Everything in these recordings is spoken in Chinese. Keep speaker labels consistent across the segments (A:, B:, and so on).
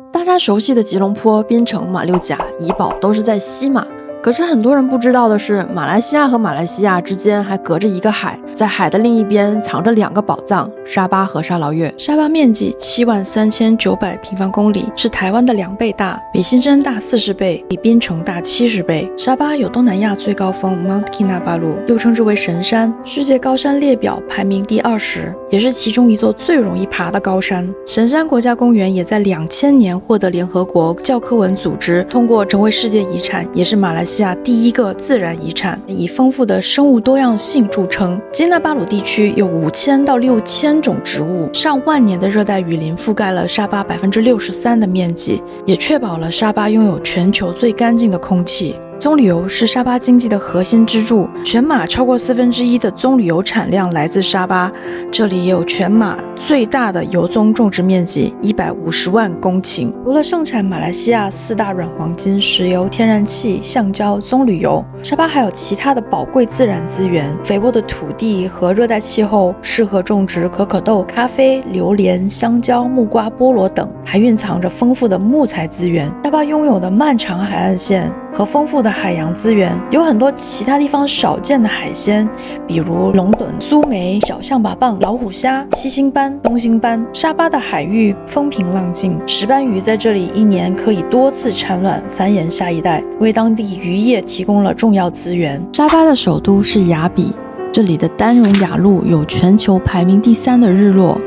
A: 大家熟悉的吉隆坡、槟城、马六甲、怡保都是在西马。可是很多人不知道的是，马来西亚和马来西亚之间还隔着一个海，在海的另一边藏着2个宝藏：沙巴和沙劳越。
B: 沙巴面积73900平方公里，是台湾的2倍大，比新山大40倍，比槟城大70倍。沙巴有东南亚最高峰 Mount Kinabalu， 又称之为神山，世界高山列表排名第20，也是其中一座最容易爬的高山。神山国家公园也在2000年获得联合国教科文组织通过成为世界遗产，也是马来西亚第一个自然遗产，以丰富的生物多样性著称。基纳巴鲁地区有5000到6000种植物，上万年的热带雨林覆盖了沙巴63%的面积，也确保了沙巴拥有全球最干净的空气。棕榈油是沙巴经济的核心支柱，全马超过1/4的棕榈油产量来自沙巴，这里也有全马最大的油棕种植面积150万公顷。除了盛产马来西亚4大软黄金、石油、天然气、橡胶、棕榈油，沙巴还有其他的宝贵自然资源，肥沃的土地和热带气候适合种植可可豆、咖啡、榴莲、香蕉、木瓜、菠萝等，还蕴藏着丰富的木材资源。沙巴拥有的漫长海岸线和丰富的海洋资源，有很多其他地方少见的海鲜，比如龙趸、苏梅、小象拔蚌、老虎虾、七星斑、东星斑。沙巴的海域风平浪静，石斑鱼在这里1年可以多次产卵繁衍下一代，为当地渔业提供了重要资源。
A: 沙巴的首都是雅比，这里的丹绒雅路有全球排名第3的日落。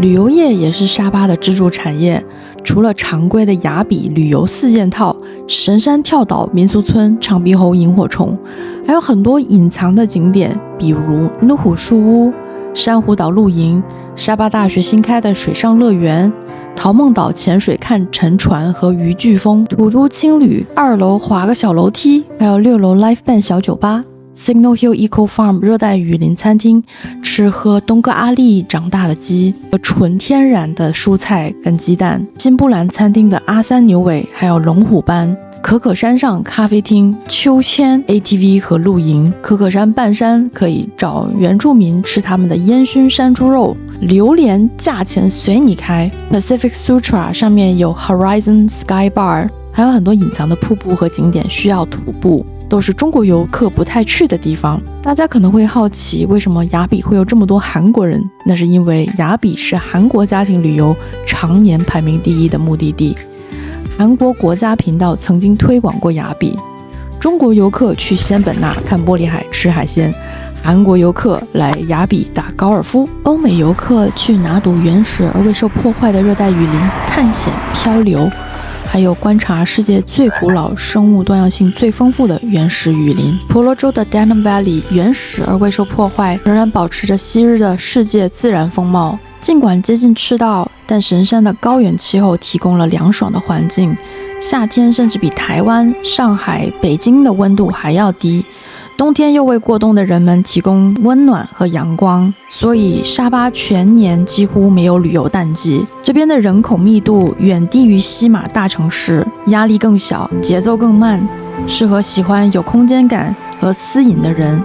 A: 旅游业也是沙巴的支柱产业，除了常规的雅比旅游4件套、神山跳岛民俗村、长鼻猴萤火虫，还有很多隐藏的景点，比如努虎树屋、珊瑚岛露营、沙巴大学新开的水上乐园、陶梦岛潜水看沉船和渔飓风、土著青旅2楼滑个小楼梯，还有6楼 Live Band 小酒吧、Signal Hill Eco Farm 热带雨林餐厅，吃喝东哥阿力长大的鸡和纯天然的蔬菜跟鸡蛋，金布兰餐厅的阿三牛尾，还有龙虎斑。可可山上咖啡厅、秋千、ATV 和露营。可可山半山可以找原住民吃他们的烟熏山猪肉，榴莲价钱随你开。Pacific Sutra 上面有 Horizon Sky Bar， 还有很多隐藏的瀑布和景点需要徒步，都是中国游客不太去的地方。大家可能会好奇，为什么雅比会有这么多韩国人？那是因为雅比是韩国家庭旅游常年排名第1的目的地。韩国国家频道曾经推广过雅比，中国游客去仙本那看玻璃海吃海鲜，韩国游客来雅比打高尔夫，欧美游客去拿督原始而未受破坏的热带雨林探险漂流，还有观察世界最古老、生物多样性最丰富的原始雨林。婆罗洲的 Denham Valley 原始而未受破坏，仍然保持着昔日的世界自然风貌。尽管接近赤道，但神山的高原气候提供了凉爽的环境，夏天甚至比台湾、上海、北京的温度还要低，冬天又为过冬的人们提供温暖和阳光，所以沙巴全年几乎没有旅游淡季。这边的人口密度远低于西马大城市，压力更小，节奏更慢，适合喜欢有空间感和私隐的人。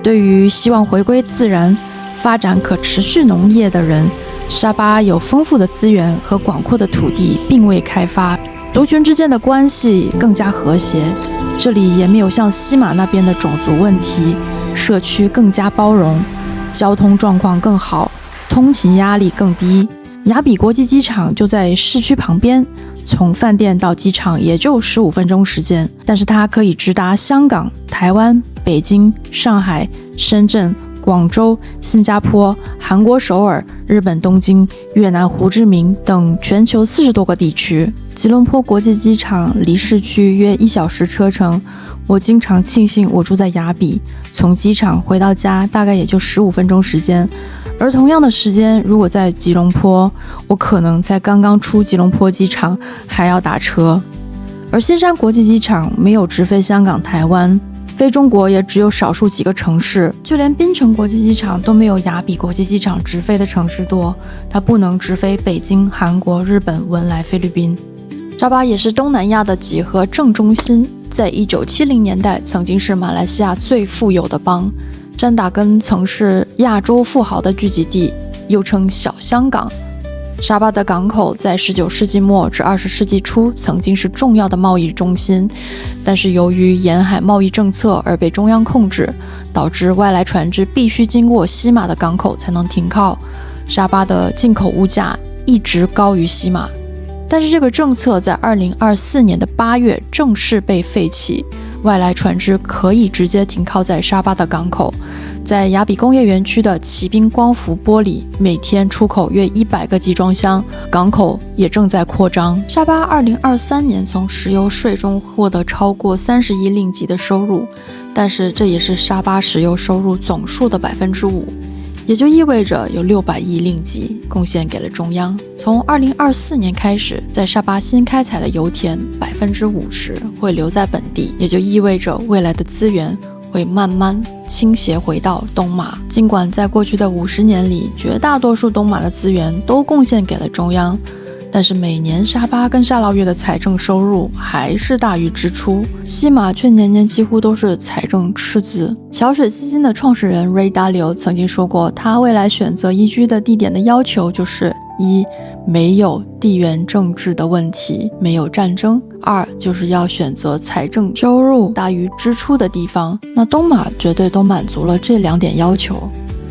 A: 对于希望回归自然、发展可持续农业的人，沙巴有丰富的资源和广阔的土地并未开发，族群之间的关系更加和谐。这里也没有像西马那边的种族问题，社区更加包容，交通状况更好，通勤压力更低。雅比国际机场就在市区旁边，从饭店到机场也就15分钟时间，但是它可以直达香港、台湾、北京、上海、深圳、广州、新加坡、韩国首尔、日本东京、越南胡志明等全球40多个地区。吉隆坡国际机场离市区约1小时车程，我经常庆幸我住在雅比，从机场回到家大概也就15分钟时间。而同样的时间，如果在吉隆坡，我可能在刚刚出吉隆坡机场还要打车。而新山国际机场没有直飞香港、台湾，非中国也只有少数几个城市，就连槟城国际机场都没有雅比国际机场直飞的城市多，它不能直飞北京、韩国、日本、文莱、菲律宾。沙巴也是东南亚的几何正中心，在1970年代曾经是马来西亚最富有的邦，詹达根曾是亚洲富豪的聚集地，又称小香港。沙巴的港口在19世纪末至20世纪初曾经是重要的贸易中心，但是由于沿海贸易政策而被中央控制，导致外来船只必须经过西马的港口才能停靠。沙巴的进口物价一直高于西马，但是这个政策在2024年的8月正式被废弃，外来船只可以直接停靠在沙巴的港口。在雅比工业园区的骑兵光伏玻璃每天出口约100个集装箱，港口也正在扩张。沙巴2023年从石油税中获得超过30亿令吉的收入，但是这也是沙巴石油收入总数的5%，也就意味着有600亿令吉贡献给了中央。从2024年开始，在沙巴新开采的油田50%会留在本地，也就意味着未来的资源会慢慢倾斜回到东马。尽管在过去的50年里，绝大多数东马的资源都贡献给了中央，但是每年沙巴跟沙捞越的财政收入还是大于支出，西马却年年几乎都是财政赤字。桥水基金的创始人 Ray Dalio 曾经说过，他未来选择移居的地点的要求就是：1. 没有地缘政治的问题，没有战争； 2. 就是要选择财政收入大于支出的地方。那东马绝对都满足了这2点要求。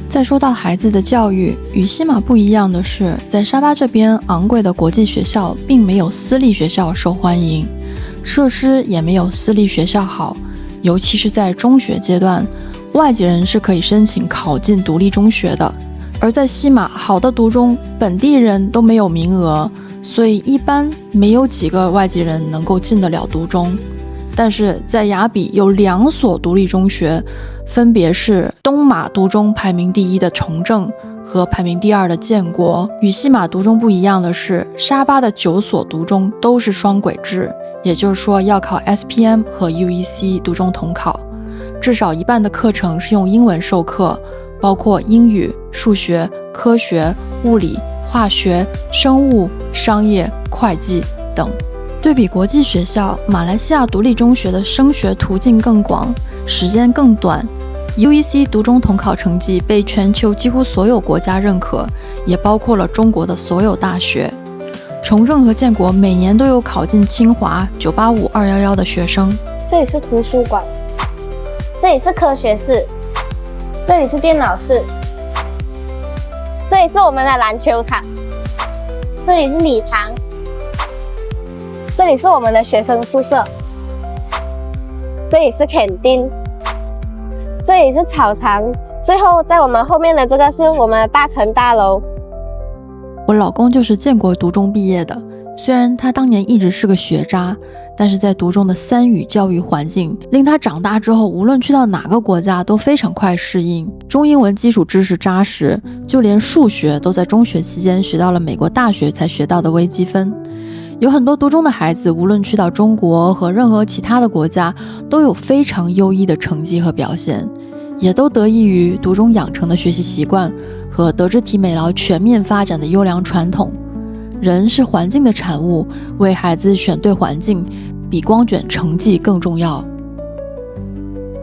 A: 再说到孩子的教育，与西马不一样的是，在沙巴这边，昂贵的国际学校并没有私立学校受欢迎，设施也没有私立学校好，尤其是在中学阶段，外籍人是可以申请考进独立中学的。而在西马，好的独中本地人都没有名额，所以一般没有几个外籍人能够进得了独中。但是在雅比有2所独立中学，分别是东马独中排名第1的崇正和排名第2的建国。与西马独中不一样的是，沙巴的9所独中都是双轨制，也就是说要考 SPM 和 UEC 独中统考，至少一半的课程是用英文授课，包括英语、数学、科学、物理、化学、生物、商业、会计等。对比国际学校，马来西亚独立中学的升学途径更广，时间更短。UEC 独中统考成绩被全球几乎所有国家认可，也包括了中国的所有大学。崇正和建国每年都有考进清华、985、211的学生。
C: 这里是图书馆，这里是科学室，这里是电脑室，这里是我们的篮球场，这里是礼堂，这里是我们的学生宿舍，这里是canteen，这里是草场，最后在我们后面的这个是我们的8层大楼。
A: 我老公就是建国独中毕业的，虽然他当年一直是个学渣，但是在独中的3语教育环境令他长大之后无论去到哪个国家都非常快适应，中英文基础知识扎实，就连数学都在中学期间学到了美国大学才学到的微积分。有很多独中的孩子无论去到中国和任何其他的国家都有非常优异的成绩和表现，也都得益于独中养成的学习习惯和德智体美劳全面发展的优良传统。人是环境的产物，为孩子选对环境比光卷成绩更重要。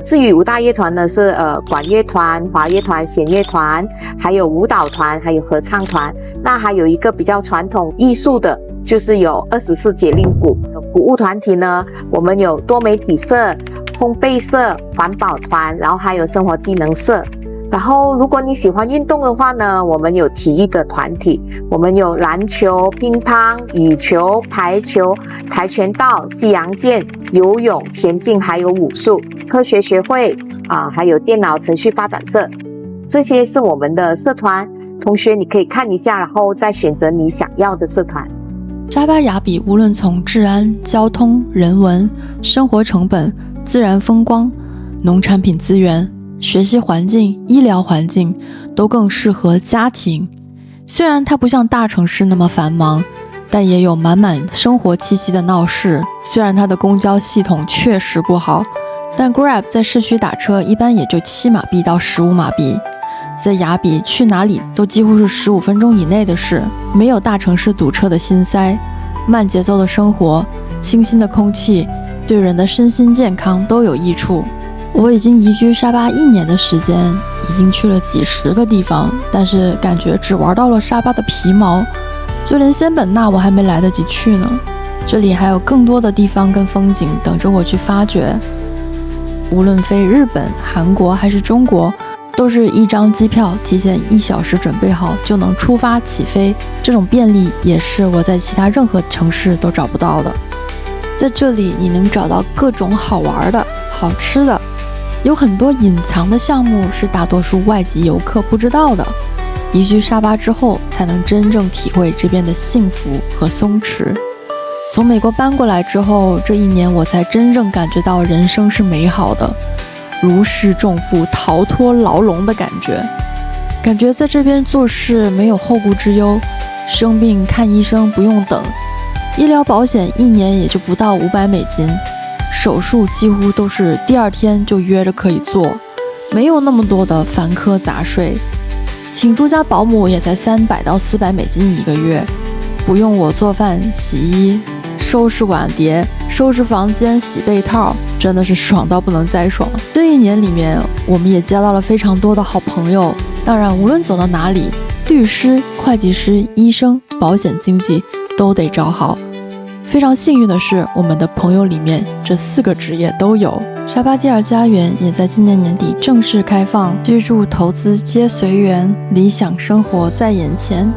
D: 至于5大乐团呢，是管乐团、华乐团、弦乐团，还有舞蹈团，还有合唱团。那还有一个比较传统艺术的，就是有24节令鼓。鼓舞团体呢，我们有多媒体社、烘焙社、环保团，然后还有生活技能社。然后如果你喜欢运动的话呢，我们有体育的团体，我们有篮球、乒乓、羽球、排球、跆拳道、西洋剑、游泳、田径，还有武术、科学学会还有电脑程序发展社。这些是我们的社团，同学你可以看一下，然后再选择你想要的社团。
A: 沙巴雅比无论从治安、交通、人文、生活成本、自然风光、农产品资源、学习环境、医疗环境都更适合家庭。虽然它不像大城市那么繁忙，但也有满满生活气息的闹市。虽然它的公交系统确实不好，但 Grab 在市区打车一般也就7马币到15马币。在雅比去哪里都几乎是15分钟以内的事，没有大城市堵车的心塞，慢节奏的生活，清新的空气，对人的身心健康都有益处。我已经移居沙巴1年的时间，已经去了几10个地方，但是感觉只玩到了沙巴的皮毛。就连仙本那我还没来得及去呢。这里还有更多的地方跟风景等着我去发掘。无论飞日本、韩国还是中国，都是一张机票，提前1小时准备好就能出发起飞。这种便利也是我在其他任何城市都找不到的。在这里，你能找到各种好玩的、好吃的，有很多隐藏的项目是大多数外籍游客不知道的。移居沙巴之后，才能真正体会这边的幸福和松弛。从美国搬过来之后，这1年我才真正感觉到人生是美好的，如释重负、逃脱牢笼的感觉。感觉在这边做事没有后顾之忧，生病看医生不用等，医疗保险1年也就不到500美金，手术几乎都是第2天就约着可以做，没有那么多的繁苛杂税。请住家保姆也才300到400美金1个月，不用我做饭、洗衣、收拾碗碟、收拾房间、洗被套，真的是爽到不能再爽。这1年里面，我们也交到了非常多的好朋友。当然，无论走到哪里，律师、会计师、医生、保险经纪都得找好。非常幸运的是，我们的朋友里面这4个职业都有。沙巴第2家园也在今年年底正式开放，居住投资皆随缘，理想生活在眼前。